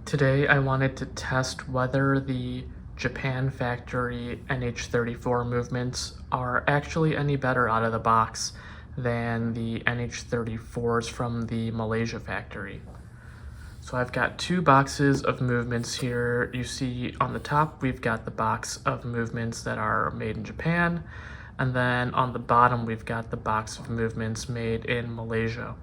Today I wanted to test whether the Japan factory NH34 movements are actually any better out of the box than the NH34s from the Malaysia factory. So I've got two boxes of movements here. You see on the top we've got the box of movements that are made in Japan, and then on the bottom we've got the box of movements made in Malaysia.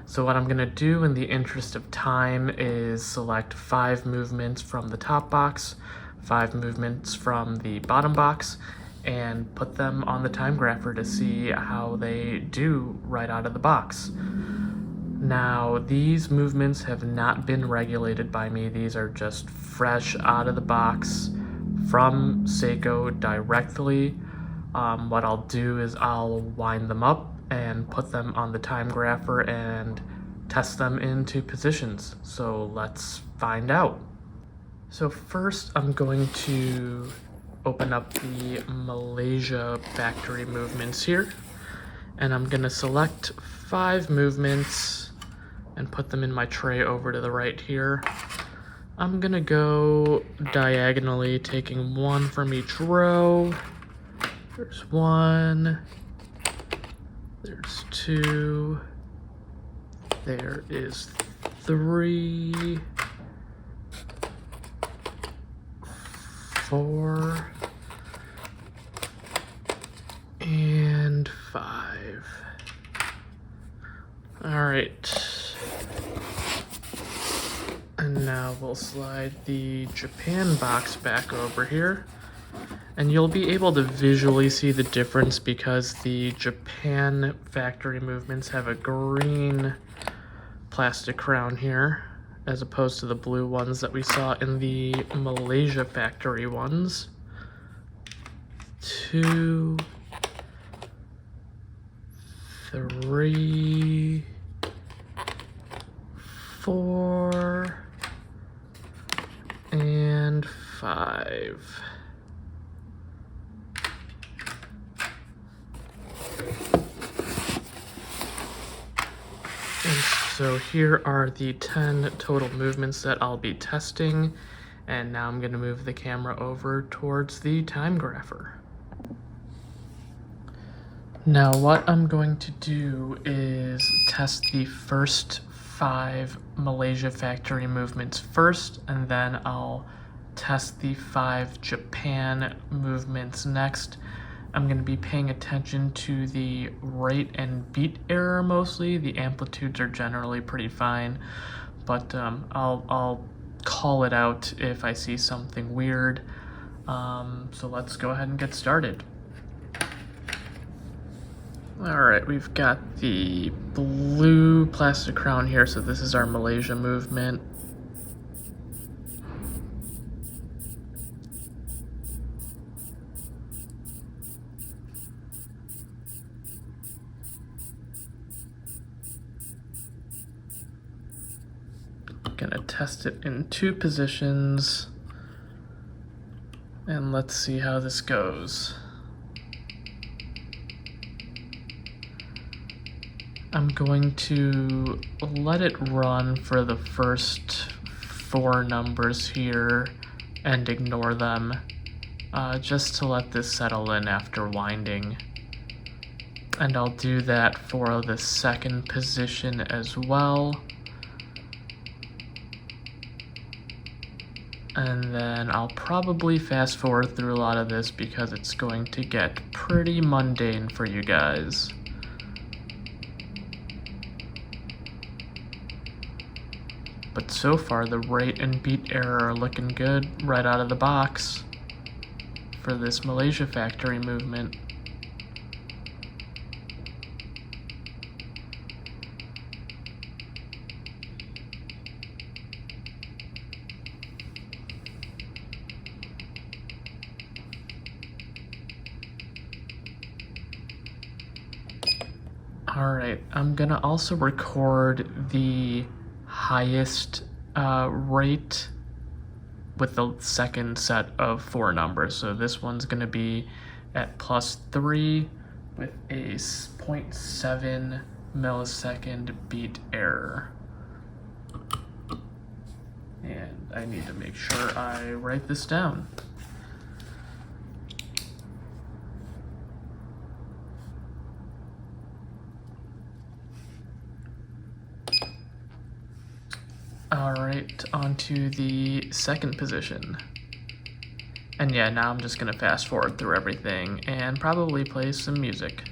So what I'm gonna do in the interest of time is select 5 movements from the top box, 5 movements from the bottom box, and put them on the time grapher to see how they do right out of the box. Now, these movements have not been regulated by me. These are just fresh out of the box from Seiko directly. What I'll do is I'll wind them up and put them on the time grapher and test them into positions. So let's find out. So first I'm going to open up the Malaysia factory movements here, and I'm gonna select 5 movements and put them in my tray over to the right here. I'm gonna go diagonally, taking 1 from each row. There's 1. There's 2, there is 3, 4, and 5. All right. And now we'll slide the Japan box back over here. And you'll be able to visually see the difference because the Japan factory movements have a green plastic crown here, as opposed to the blue ones that we saw in the Malaysia factory ones. 2, 3, 4, and 5. And so here are the 10 total movements that I'll be testing, and now I'm going to move the camera over towards the time grapher. Now what I'm going to do is test the first 5 Malaysia factory movements first, and then I'll test the 5 Japan movements next. I'm going to be paying attention to the rate and beat error mostly. The amplitudes are generally pretty fine, but I'll call it out if I see something weird. So let's go ahead and get started. All right, we've got the blue plastic crown here, so this is our Malaysia movement. Gonna test it in 2 positions, and let's see how this goes. I'm going to let it run for the first 4 numbers here and ignore them, just to let this settle in after winding. And I'll do that for the second position as well. And then I'll probably fast forward through a lot of this because it's going to get pretty mundane for you guys. But so far the rate and beat error are looking good right out of the box for this Malaysia factory movement. Alright, I'm gonna also record the highest rate with the second set of 4 numbers. So this one's gonna be at +3 with a 0.7 millisecond beat error. And I need to make sure I write this down. Alright, on to the second position. And yeah, now I'm just gonna fast forward through everything and probably play some music.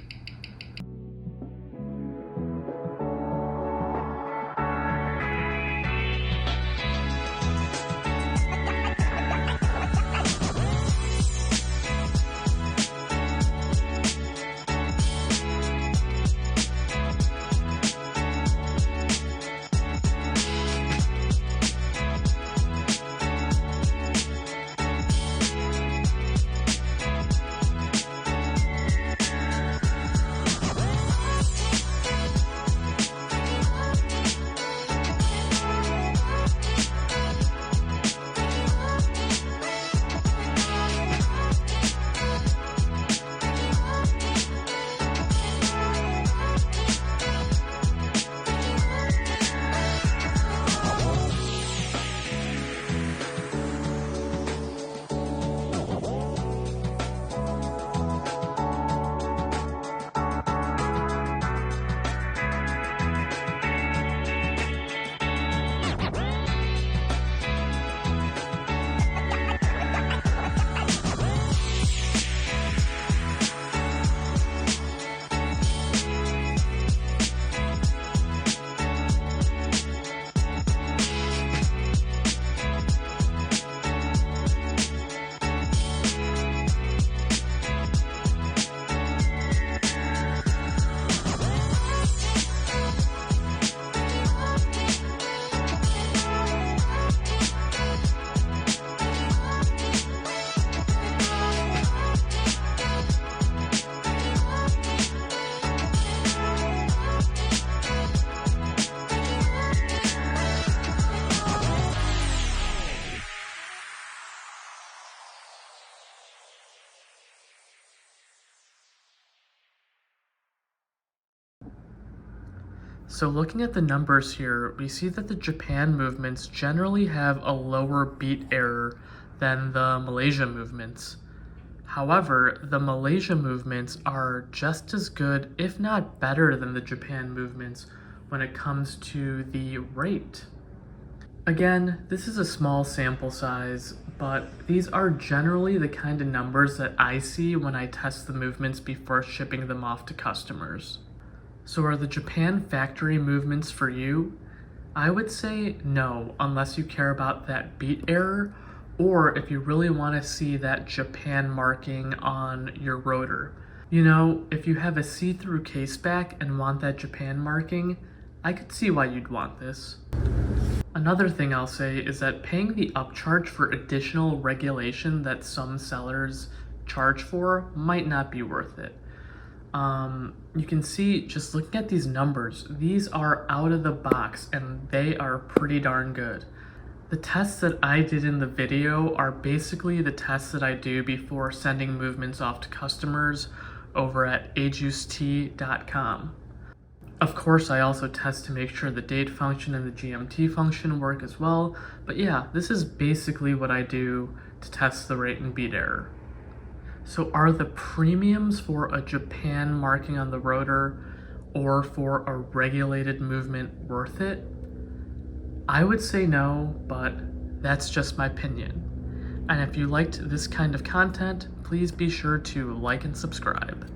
So looking at the numbers here, we see that the Japan movements generally have a lower beat error than the Malaysia movements. However, the Malaysia movements are just as good, if not better, than the Japan movements when it comes to the rate. Again, this is a small sample size, but these are generally the kind of numbers that I see when I test the movements before shipping them off to customers. So are the Japan factory movements for you? I would say no, unless you care about that beat error, or if you really want to see that Japan marking on your rotor. You know, if you have a see-through case back and want that Japan marking, I could see why you'd want this. Another thing I'll say is that paying the upcharge for additional regulation that some sellers charge for might not be worth it. You can see, just looking at these numbers, these are out of the box and they are pretty darn good. The tests that I did in the video are basically the tests that I do before sending movements off to customers over at ajuicet.com. Of course, I also test to make sure the date function and the GMT function work as well, but yeah, this is basically what I do to test the rate and beat error. So are the premiums for a Japan marking on the rotor or for a regulated movement worth it? I would say no, but that's just my opinion. And if you liked this kind of content, please be sure to like and subscribe.